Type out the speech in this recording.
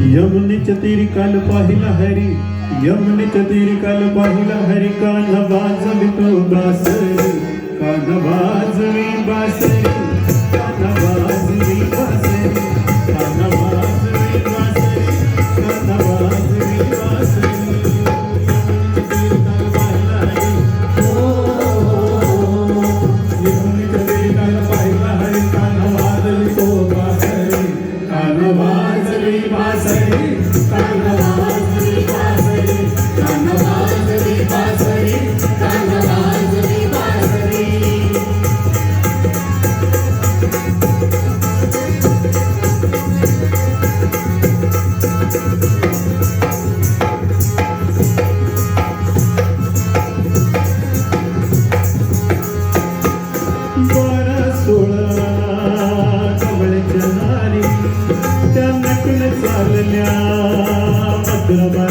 यमुनेच्या तीरी काल पाहिला हरी, यमुनेच्या तीरी काल पाहिला हरी, कान वाजवितो बासरी, कान वाजवी बासरी, कान वाजवी बासरी, कान वाजवी बासरी, कान वाजवी बासरी. यमुनेच्या तीरी काल पाहिला हरी, कान वाजवितो बासरी, कान वाजवी बासरी, कान वाजवी बासरी, कान वाजवी बासरी, कान वाजवी बासरी. बारा सोळा कमळच्या नारी, त्या नटून चालल्या मद्रबा